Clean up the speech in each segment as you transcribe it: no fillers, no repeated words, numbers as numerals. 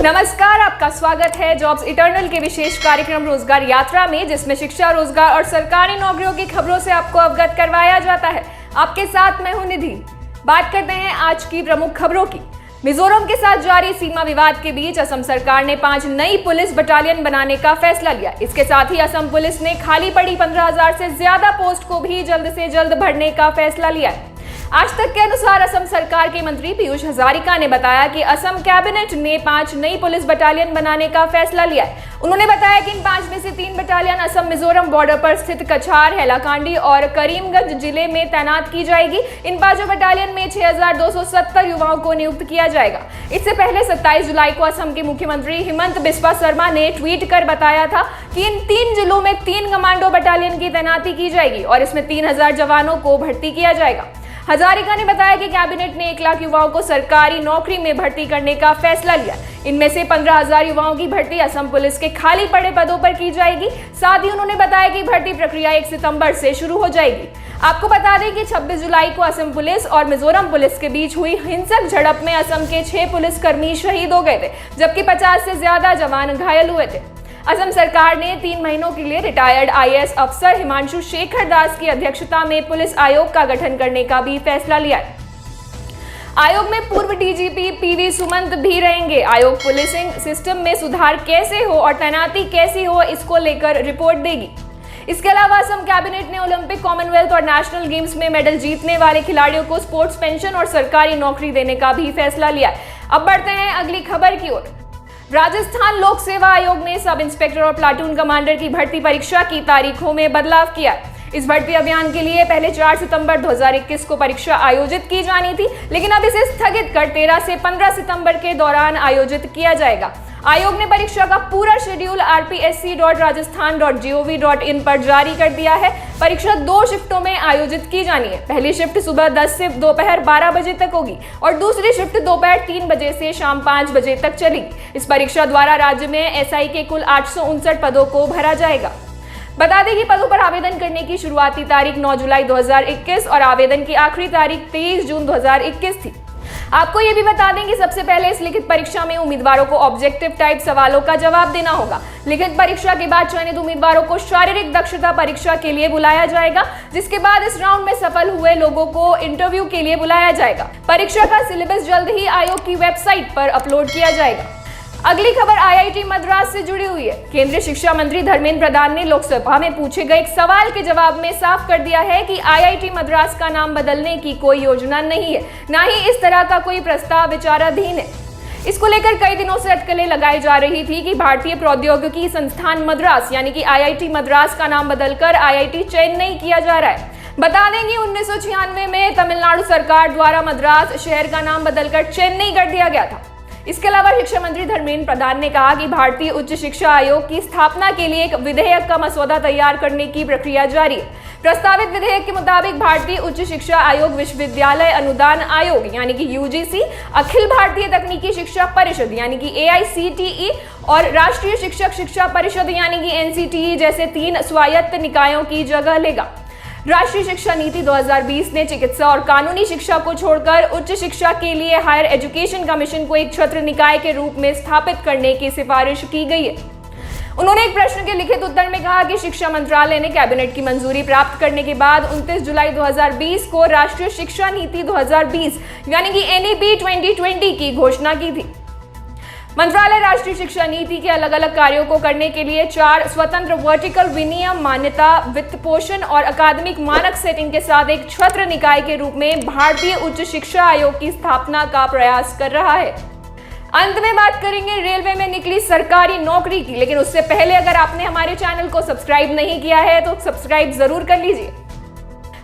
नमस्कार, आपका स्वागत है जॉब्स इटर्नल के विशेष कार्यक्रम रोजगार यात्रा में, जिसमें शिक्षा, रोजगार और सरकारी नौकरियों की खबरों से आपको अवगत करवाया जाता है। आपके साथ मैं हूं निधि। बात करते हैं आज की प्रमुख खबरों की। मिजोरम के साथ जारी सीमा विवाद के बीच असम सरकार ने 5 नई पुलिस बटालियन बनाने का फैसला लिया। इसके साथ ही असम पुलिस ने खाली पड़ी 15,000 से ज्यादा पोस्ट को भी जल्द से जल्द भरने का फैसला लिया है। आज तक के अनुसार असम सरकार के मंत्री पीयूष हजारिका ने बताया कि असम कैबिनेट ने 5 नई पुलिस बटालियन बनाने का फैसला लिया है। उन्होंने बताया कि इन 5 में से 3 बटालियन असम मिजोरम बॉर्डर पर स्थित कछार, हैलाकांडी और करीमगंज जिले में तैनात की जाएगी। इन 5 बटालियन में 6,270 युवाओं को नियुक्त किया जाएगा। इससे पहले 27 जुलाई को असम के मुख्यमंत्री हिमंत बिस्वा शर्मा ने ट्वीट कर बताया था कि इन 3 जिलों में 3 कमांडो बटालियन की तैनाती की जाएगी और इसमें 3,000 जवानों को भर्ती किया जाएगा। हजारिका ने बताया कि कैबिनेट ने 1 लाख युवाओं को सरकारी नौकरी में भर्ती करने का फैसला लिया। इनमें से 15,000 युवाओं की भर्ती असम पुलिस के खाली पड़े पदों पर की जाएगी। साथ ही उन्होंने बताया कि भर्ती प्रक्रिया 1 सितंबर से शुरू हो जाएगी। आपको बता दें कि 26 जुलाई को असम पुलिस और मिजोरम पुलिस के बीच हुई हिंसक झड़प में असम के 6 पुलिसकर्मी शहीद हो गए थे, जबकि 50 से ज्यादा जवान घायल हुए थे। असम सरकार ने 3 महीनों के लिए रिटायर्ड IAS अफसर हिमांशु शेखर दास की अध्यक्षता में पुलिस आयोग का गठन करने का भी फैसला लिया है। आयोग में पूर्व DGP PV सुमंत भी रहेंगे। आयोग पुलिसिंग सिस्टम में सुधार कैसे हो और तैनाती कैसी हो, इसको लेकर रिपोर्ट देगी। इसके अलावा असम कैबिनेट ने ओलंपिक, कॉमनवेल्थ और नेशनल गेम्स में मेडल जीतने वाले खिलाड़ियों को स्पोर्ट्स पेंशन और सरकारी नौकरी देने का भी फैसला लिया है। अब बढ़ते हैं अगली खबर की ओर। राजस्थान लोक सेवा आयोग ने सब इंस्पेक्टर और प्लाटून कमांडर की भर्ती परीक्षा की तारीखों में बदलाव किया। इस भर्ती अभियान के लिए पहले 4 सितंबर 2021 को परीक्षा आयोजित की जानी थी, लेकिन अब इसे स्थगित कर 13 से 15 सितंबर के दौरान आयोजित किया जाएगा। आयोग ने परीक्षा का पूरा शेड्यूल rpsc.rajasthan.gov.in पर जारी कर दिया है। परीक्षा 2 शिफ्टों में आयोजित की जानी है। पहली शिफ्ट सुबह 10 से दोपहर 12 बजे तक होगी और दूसरी शिफ्ट दोपहर 3 बजे से शाम 5 बजे तक चलेगी। इस परीक्षा द्वारा राज्य में SI के कुल 859 पदों को भरा जाएगा। बता दें कि पदों पर आवेदन करने की शुरुआती तारीख 9 जुलाई 2021 और आवेदन की आखिरी तारीख 23 जून 2021 थी। आपको ये भी बता दें कि सबसे पहले इस लिखित परीक्षा में उम्मीदवारों को ऑब्जेक्टिव टाइप सवालों का जवाब देना होगा। लिखित परीक्षा के बाद चयनित उम्मीदवारों को शारीरिक दक्षता परीक्षा के लिए बुलाया जाएगा, जिसके बाद इस राउंड में सफल हुए लोगों को इंटरव्यू के लिए बुलाया जाएगा। परीक्षा का सिलेबस जल्द ही आयोग की वेबसाइट पर अपलोड किया जाएगा। अगली खबर IIT मद्रास से जुड़ी हुई है। केंद्रीय शिक्षा मंत्री धर्मेंद्र प्रधान ने लोकसभा में पूछे गए एक सवाल के जवाब में साफ कर दिया है कि IIT मद्रास का नाम बदलने की कोई योजना नहीं है, ना ही इस तरह का कोई प्रस्ताव विचाराधीन है। इसको लेकर कई दिनों से अटकलें लगाई जा रही थी कि भारतीय प्रौद्योगिकी संस्थान मद्रास यानी कि IIT मद्रास का नाम बदलकर IIT चेन्नई किया जा रहा है। बता दें कि 1996 में तमिलनाडु सरकार द्वारा मद्रास शहर का नाम बदलकर चेन्नई कर दिया गया था। इसके अलावा शिक्षा मंत्री धर्मेंद्र प्रधान ने कहा कि भारतीय उच्च शिक्षा आयोग की स्थापना के लिए एक विधेयक का मसौदा तैयार करने की प्रक्रिया जारी है। प्रस्तावित विधेयक के मुताबिक भारतीय उच्च शिक्षा आयोग विश्वविद्यालय अनुदान आयोग यानी कि UGC, अखिल भारतीय तकनीकी शिक्षा परिषद यानी कि AICTE और राष्ट्रीय शिक्षक शिक्षा परिषद यानी कि NCTE जैसे 3 स्वायत्त निकायों की जगह लेगा। राष्ट्रीय शिक्षा नीति 2020 ने चिकित्सा और कानूनी शिक्षा को छोड़कर उच्च शिक्षा के लिए हायर एजुकेशन कमीशन को एक छत्र निकाय के रूप में स्थापित करने की सिफारिश की गई है। उन्होंने एक प्रश्न के लिखित उत्तर में कहा कि शिक्षा मंत्रालय ने कैबिनेट की मंजूरी प्राप्त करने के बाद 29 जुलाई 2020 को राष्ट्रीय शिक्षा नीति 2020 यानी कि NEP 2020 की घोषणा की थी। मंत्रालय राष्ट्रीय शिक्षा नीति के अलग अलग कार्यों को करने के लिए 4 स्वतंत्र वर्टिकल विनियम, मान्यता, वित्त पोषण और अकादमिक मानक सेटिंग के साथ एक छत्र निकाय के रूप में भारतीय उच्च शिक्षा आयोग की स्थापना का प्रयास कर रहा है। अंत में बात करेंगे रेलवे में निकली सरकारी नौकरी की, लेकिन उससे पहले अगर आपने हमारे चैनल को सब्सक्राइब नहीं किया है तो सब्सक्राइब जरूर कर लीजिए।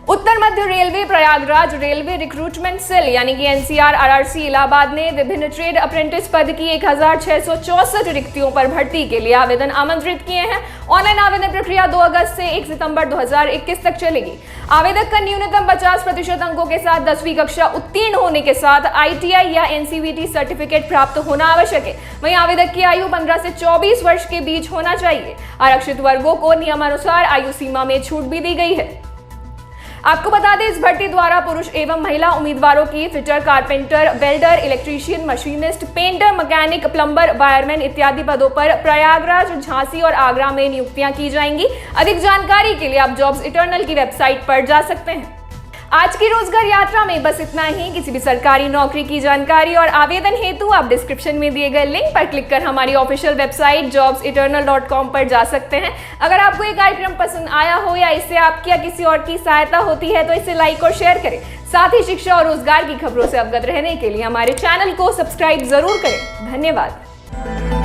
उत्तर मध्य railway Prayagraj railway recruitment cell यानी कि NCR RRC इलाहाबाद ने विभिन्न ट्रेड अप्रेंटिस पद की 1664 रिक्तियों पर भर्ती के लिए आवेदन आमंत्रित किए हैं। ऑनलाइन आवेदन प्रक्रिया 2 अगस्त से 1 सितंबर 2021 तक चलेगी। आवेदक का न्यूनतम 50% अंकों के साथ 10वीं कक्षा उत्तीर्ण होने के साथ ITI या NCVT सर्टिफिकेट प्राप्त होना आवश्यक है। वहीं आवेदक की आयु 15 से 24 वर्ष के बीच होना चाहिए। आरक्षित वर्गों को नियमानुसार आयु सीमा में छूट भी दी गई है। आपको बता दें, इस भर्ती द्वारा पुरुष एवं महिला उम्मीदवारों की fitter, carpenter, welder, electrician, machinist, painter, mechanic, plumber, wireman इत्यादि पदों पर प्रयागराज, झांसी और आगरा में नियुक्तियां की जाएंगी। अधिक जानकारी के लिए आप जॉब्स इटर्नल की वेबसाइट पर जा सकते हैं। आज की रोजगार यात्रा में बस इतना ही। किसी भी सरकारी नौकरी की जानकारी और आवेदन हेतु आप डिस्क्रिप्शन में दिए गए लिंक पर क्लिक कर हमारी ऑफिशियल वेबसाइट jobseternal.com पर जा सकते हैं। अगर आपको ये कार्यक्रम पसंद आया हो या इससे आपकी या किसी और की सहायता होती है तो इसे लाइक और शेयर करें। साथ ही शिक्षा और रोजगार की खबरों से अवगत रहने के लिए हमारे चैनल को सब्सक्राइब जरूर करें। धन्यवाद।